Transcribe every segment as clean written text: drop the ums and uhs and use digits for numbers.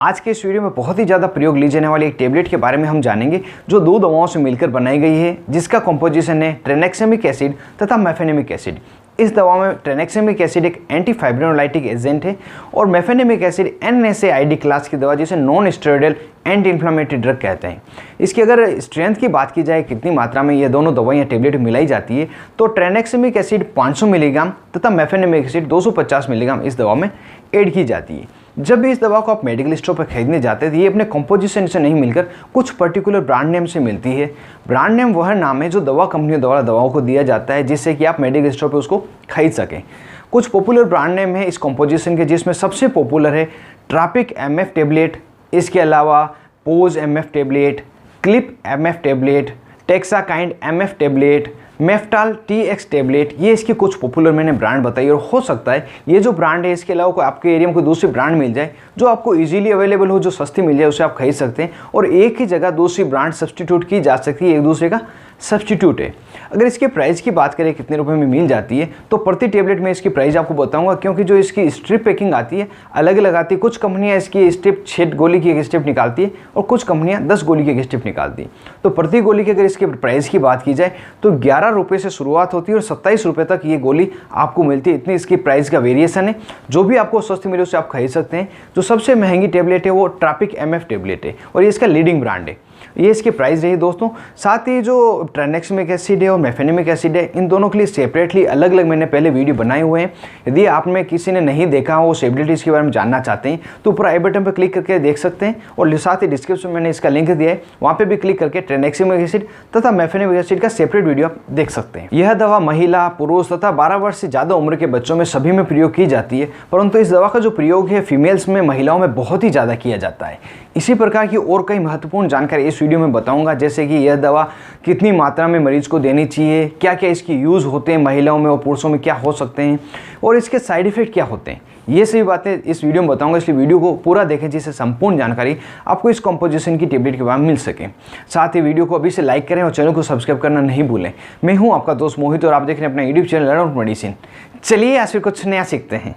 आज के इस वीडियो में बहुत ही ज़्यादा प्रयोग ली जाने वाली एक टेबलेट के बारे में हम जानेंगे जो दो दवाओं से मिलकर बनाई गई है, जिसका कॉम्पोजिशन है ट्रेनेक्सेमिक एसिड तथा मेफेनेमिक एसिड। इस दवा में ट्रेनेक्सेमिक एसिड एक एंटी फाइब्रिनोलाइटिक एजेंट है और मेफेनेमिक एसिड NSAID क्लास की दवा जिसे non steroidal anti inflammatory drug कहते हैं। इसकी अगर स्ट्रेंथ की बात की जाए, कितनी मात्रा में ये दोनों दवाइयाँ टेबलेट मिलाई जाती है, तो ट्रेनेक्सेमिक एसिड 500 मिलीग्राम तथा मेफेनेमिक एसिड 250 मिलीग्राम इस दवा में ऐड की जाती है। जब भी इस दवा को आप मेडिकल स्टोर पर खरीदने जाते हैं तो ये अपने कंपोजिशन से नहीं मिलकर कुछ पर्टिकुलर ब्रांड नेम से मिलती है। ब्रांड नेम वह नाम है जो दवा कंपनियों द्वारा दवाओं को दिया जाता है जिससे कि आप मेडिकल स्टोर पर उसको खरीद सकें। कुछ पॉपुलर ब्रांड नेम है इस कंपोजिशन के, जिसमें सबसे पॉपुलर है ट्रापिक MF टेबलेट, इसके अलावा पोज MF टेबलेट, क्लिप MF टेबलेट, टेक्साकाइंड MF टेबलेट, मेफ्टाल TX टेबलेट। ये इसकी कुछ पॉपुलर मैंने ब्रांड बताई और हो सकता है ये जो ब्रांड है इसके अलावा कोई आपके एरिया में कोई दूसरी ब्रांड मिल जाए जो आपको इजीली अवेलेबल हो, जो सस्ती मिल जाए, उसे आप खरीद सकते हैं और एक ही जगह दूसरी ब्रांड सब्सटीट्यूट की जा सकती है, एक दूसरे का सब्सटीट्यूट है। अगर इसके प्राइस की बात करें कितने रुपए में मिल जाती है, तो प्रति टेबलेट में इसकी प्राइस आपको बताऊंगा, क्योंकि जो इसकी स्ट्रिप पैकिंग आती है अलग अलग आती है। कुछ कंपनियां इसकी स्ट्रिप 6 गोली की एक स्ट्रिप निकालती है और कुछ कंपनियां 10 गोली की एक स्ट्रिप निकालती है। तो प्रति गोली की अगर इसके प्राइस की बात की जाए तो 11 रुपये से शुरुआत होती है और 27 रुपये तक ये गोली आपको मिलती है। इतनी इसकी प्राइस का वेरिएशन है। जो भी आपको सस्ती मिले उससे आप खरीद सकते हैं। जो सबसे महंगी टेबलेट है वो ट्रापिक MF टेबलेट है और ये इसका लीडिंग ब्रांड है। ये इसकी प्राइस रही दोस्तों। साथ ही जो ट्रेनेक्सेमिक एसिड है और मेफेनेमिक एसिड है, इन दोनों के लिए सेपरेटली अलग अलग मैंने पहले वीडियो बनाए हुए हैं। यदि आप में किसी ने नहीं देखा हो, एबिलिटीज़ के बारे में जानना चाहते हैं, तो ऊपर आई बटन पर क्लिक करके देख सकते हैं और साथ ही डिस्क्रिप्शन में मैंने इसका लिंक दिया है, वहाँ पर भी क्लिक करके ट्रेनेक्सेमिक एसिड तथा मेफेनेमिक एसिड का सेपरेट वीडियो आप देख सकते हैं। यह दवा महिला, पुरुष तथा 12 वर्ष से ज़्यादा उम्र के बच्चों में सभी में प्रयोग की जाती है, परंतु इस दवा का जो प्रयोग है फीमेल्स में, महिलाओं में बहुत ही ज़्यादा किया जाता है। इसी प्रकार की और कई महत्वपूर्ण जानकारी इस वीडियो में बताऊंगा, जैसे कि यह दवा कितनी मात्रा में मरीज को देनी चाहिए, क्या क्या इसकी यूज़ होते हैं महिलाओं में और पुरुषों में क्या हो सकते हैं और इसके साइड इफ़ेक्ट क्या होते हैं। ये सभी बातें इस वीडियो में बताऊंगा, इसलिए वीडियो को पूरा देखें जिससे संपूर्ण जानकारी आपको इस कंपोजिशन की टेबलेट के बारे में मिल सके। साथ ही वीडियो को अभी से लाइक करें और चैनल को सब्सक्राइब करना नहीं भूलें। मैं हूँ आपका दोस्त मोहित और आप देख रहे हैं अपना YouTube channel learn out medicine. चलिए आज फिर कुछ नया सीखते हैं।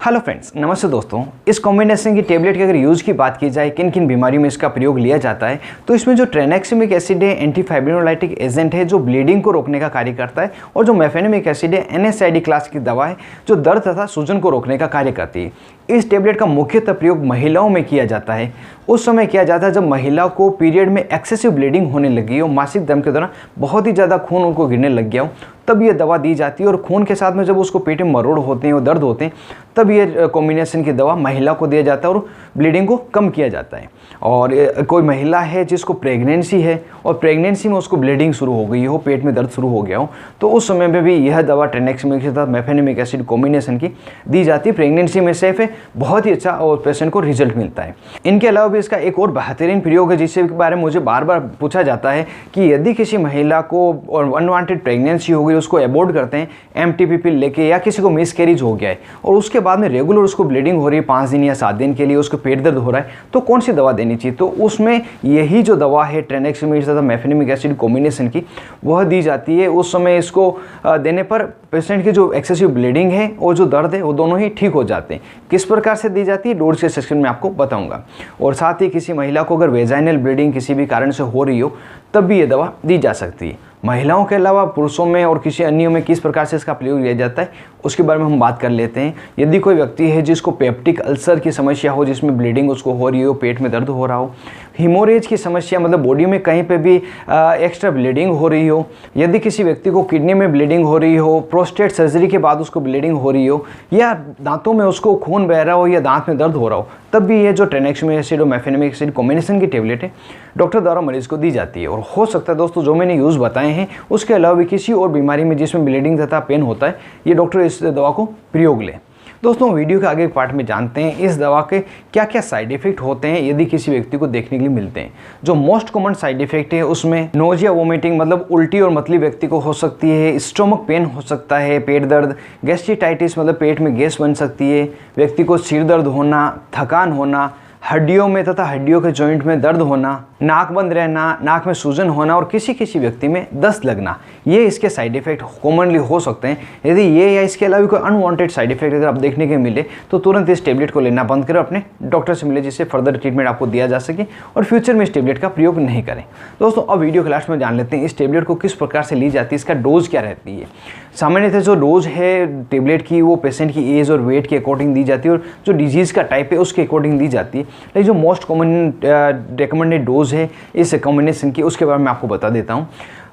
हेलो फ्रेंड्स, नमस्ते दोस्तों। इस कॉम्बिनेशन की टेबलेट की अगर यूज़ की बात की जाए, किन किन बीमारियों में इसका प्रयोग लिया जाता है, तो इसमें जो ट्रेनेक्सेमिक एसिड है एंटी फाइब्रिनोलाइटिक एजेंट है जो ब्लीडिंग को रोकने का कार्य करता है, और जो मेफेनेमिक एसिड है NSAID क्लास की दवा है जो दर्द तथा सूजन को रोकने का कार्य करती है। इस टेबलेट का मुख्यतः प्रयोग महिलाओं में किया जाता है। उस समय किया जाता है जब महिला को पीरियड में एक्सेसिव ब्लीडिंग होने लगी हो, मासिक धर्म के दौरान बहुत ही ज़्यादा खून उनको गिरने लग गया हो, तब ये दवा दी जाती है। और खून के साथ में जब उसको पेट में मरोड़ होते हैं और दर्द होते हैं, तब ये कॉम्बिनेशन की दवा महिला को दिया जाता है और ब्लीडिंग को कम किया जाता है। और कोई महिला है जिसको प्रेगनेंसी है और प्रेगनेंसी में उसको ब्लीडिंग शुरू हो गई हो, पेट में दर्द शुरू हो गया हो, तो उस समय में भी यह दवा ट्रेनेक्सेमिक के साथ मेफेनेमिक एसिड कॉम्बिनेशन की दी जाती है। प्रेगनेंसी में सेफ है, बहुत ही अच्छा और पेशेंट को रिजल्ट मिलता है। इनके अलावा भी इसका एक और बेहतरीन प्रयोग है जिसके बारे में मुझे बार बार पूछा जाता है कि यदि किसी महिला को अनवांटेड प्रेगनेंसी हो गई, उसको अबॉर्ट करते हैं MTP पिल लेके, या किसी को मिसकैरेज हो गया है और उसके बाद में रेगुलर उसको ब्लीडिंग हो रही है 5 दिन या 7 दिन के लिए, उसको पेट दर्द हो रहा है, तो कौन सी दवा देनी चाहिए? तो उसमें यही जो दवा है ट्रेनेक्सेमिक तथा मेफेनेमिक एसिड कॉम्बिनेशन की, वह दी जाती है। उस समय इसको देने पर पेशेंट की जो एक्सेसिव ब्लीडिंग है और जो दर्द है वो दोनों ही ठीक हो जाते हैं। किस प्रकार से दी जाती है डोज के सेक्शन में आपको बताऊंगा। और साथ ही किसी महिला को अगर वेजाइनल ब्लीडिंग किसी भी कारण से हो रही हो, तब भी ये दवा दी जा सकती है। महिलाओं के अलावा पुरुषों में और किसी अन्य में किस प्रकार से इसका प्रयोग किया जाता है उसके बारे में हम बात कर लेते हैं। यदि कोई व्यक्ति है जिसको पेप्टिक अल्सर की समस्या हो, जिसमें ब्लीडिंग उसको हो रही हो, पेट में दर्द हो रहा हो, हीमोरेज की समस्या मतलब बॉडी में कहीं पे भी एक्स्ट्रा ब्लीडिंग हो रही हो, यदि किसी व्यक्ति को किडनी में ब्लीडिंग हो रही हो, प्रोस्टेट सर्जरी के बाद उसको ब्लीडिंग हो रही हो, या दांतों में उसको खून बह रहा हो या दांत में दर्द हो रहा हो, तब भी ये जो ट्रेनेक्सेमिक एसिड और मेफेनेमिक एसिड कॉम्बिनेशन की टेबलेट है डॉक्टर द्वारा मरीज को दी जाती है। और हो सकता है दोस्तों जो मैंने यूज़ बताए हैं उसके अलावा भी किसी और बीमारी में जिसमें ब्लीडिंग तथा पेन होता है, ये डॉक्टर इस दवा को प्रयोग लें। दोस्तों वीडियो के आगे पार्ट में जानते हैं इस दवा के क्या क्या साइड इफेक्ट होते हैं यदि किसी व्यक्ति को देखने के लिए मिलते हैं। जो मोस्ट कॉमन साइड इफेक्ट है उसमें नोजिया, वोमिटिंग मतलब उल्टी और मतली व्यक्ति को हो सकती है, स्टोमक पेन हो सकता है, पेट दर्द, गैस्ट्राइटिस मतलब पेट में गैस बन सकती है, व्यक्ति को सिर दर्द होना, थकान होना, हड्डियों में तथा हड्डियों के जॉइंट में दर्द होना, नाक बंद रहना, नाक में सूजन होना और किसी किसी व्यक्ति में दस्त लगना, ये इसके साइड इफेक्ट कॉमनली हो सकते हैं। यदि ये या इसके अलावा कोई अनवांटेड साइड इफेक्ट अगर आप देखने के मिले तो तुरंत इस टेबलेट को लेना बंद करें, अपने डॉक्टर से मिले जिससे फर्दर ट्रीटमेंट आपको दिया जा सके और फ्यूचर में इस टेबलेट का प्रयोग नहीं करें। दोस्तों अब वीडियो के लास्ट में जान लेते हैं इस टेबलेट को किस प्रकार से ली जाती है, इसका डोज क्या रहती है। सामान्यतः जो डोज है टेबलेट की वो पेशेंट की एज और वेट के अकॉर्डिंग दी जाती है और जो डिजीज़ का टाइप है उसके अकॉर्डिंग दी जाती है। लेकिन जो मोस्ट कॉमन रिकमेंडेड डोज है इस कॉम्बिनेशन की उसके बारे में आपको बता देता हूँ।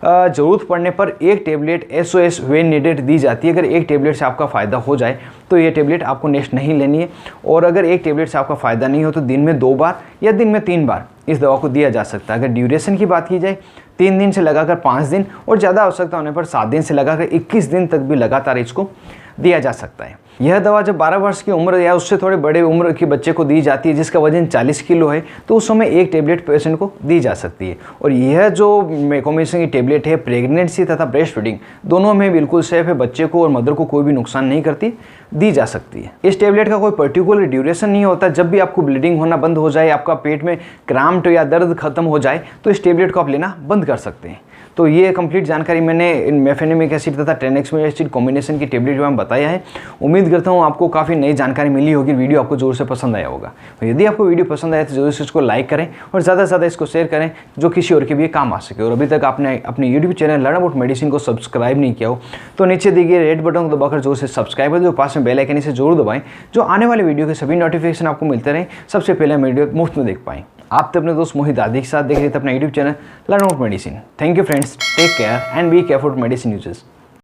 ज़रूरत पड़ने पर एक टेबलेट SOS व्हेन नीडेड दी जाती है। अगर एक टेबलेट से आपका फ़ायदा हो जाए तो ये टेबलेट आपको नेक्स्ट नहीं लेनी है, और अगर एक टेबलेट से आपका फ़ायदा नहीं हो तो दिन में 2 बार या दिन में 3 बार इस दवा को दिया जा सकता है। अगर ड्यूरेशन की बात की जाए 3 दिन से लगाकर 5 दिन और ज़्यादा आवश्यकता होने पर 7 दिन से लगाकर 21 दिन तक भी लगातार इसको दिया जा सकता है। यह दवा जब 12 वर्ष की उम्र या उससे थोड़े बड़े उम्र के बच्चे को दी जाती है जिसका वजन 40 किलो है तो उस समय एक टेबलेट पेशेंट को दी जा सकती है। और यह जो कॉम्बिनेशन की टेबलेट है प्रेगनेंसी तथा ब्रेस्ट फीडिंग दोनों में बिल्कुल सेफ है, बच्चे को और मदर को कोई भी नुकसान नहीं करती, दी जा सकती है। इस टेबलेट का कोई पर्टिकुलर ड्यूरेशन नहीं होता। जब भी आपको ब्लीडिंग होना बंद हो जाए, आपका पेट में क्रैम्प या दर्द खत्म हो जाए तो इस टेबलेट को आप लेना बंद कर सकते हैं। तो ये कंप्लीट जानकारी मैंने मेफेनेमिक एसिड तथा ट्रेनेक्सेमिक एसिड कॉम्बिनेशन की टेबलेट के बारे में बताया है। उम्मीद करता हूँ आपको काफ़ी नई जानकारी मिली होगी, वीडियो आपको जोर से पसंद आया होगा। तो यदि आपको वीडियो पसंद आया तो जरूर से इसको लाइक करें और ज़्यादा से ज़्यादा इसको शेयर करें जो किसी और के भी काम आ सके। और अभी तक आपने अपने YouTube channel learn about medicine को सब्सक्राइब नहीं किया हो तो नीचे दिए गए रेड बटन को दबाकर जोर से सब्सक्राइब कर दो, पास में बेल आइकन से जरूर दबाएं जो आने वाले वीडियो के सभी नोटिफिकेशन आपको मिलते रहें, सबसे पहले वीडियो मुफ्त में देख पाएँ। आप तो अपने दोस्त मोहित आदि के साथ देख रहे थे अपना YouTube channel learn about medicine. Thank you friends, take care and be careful medicine uses.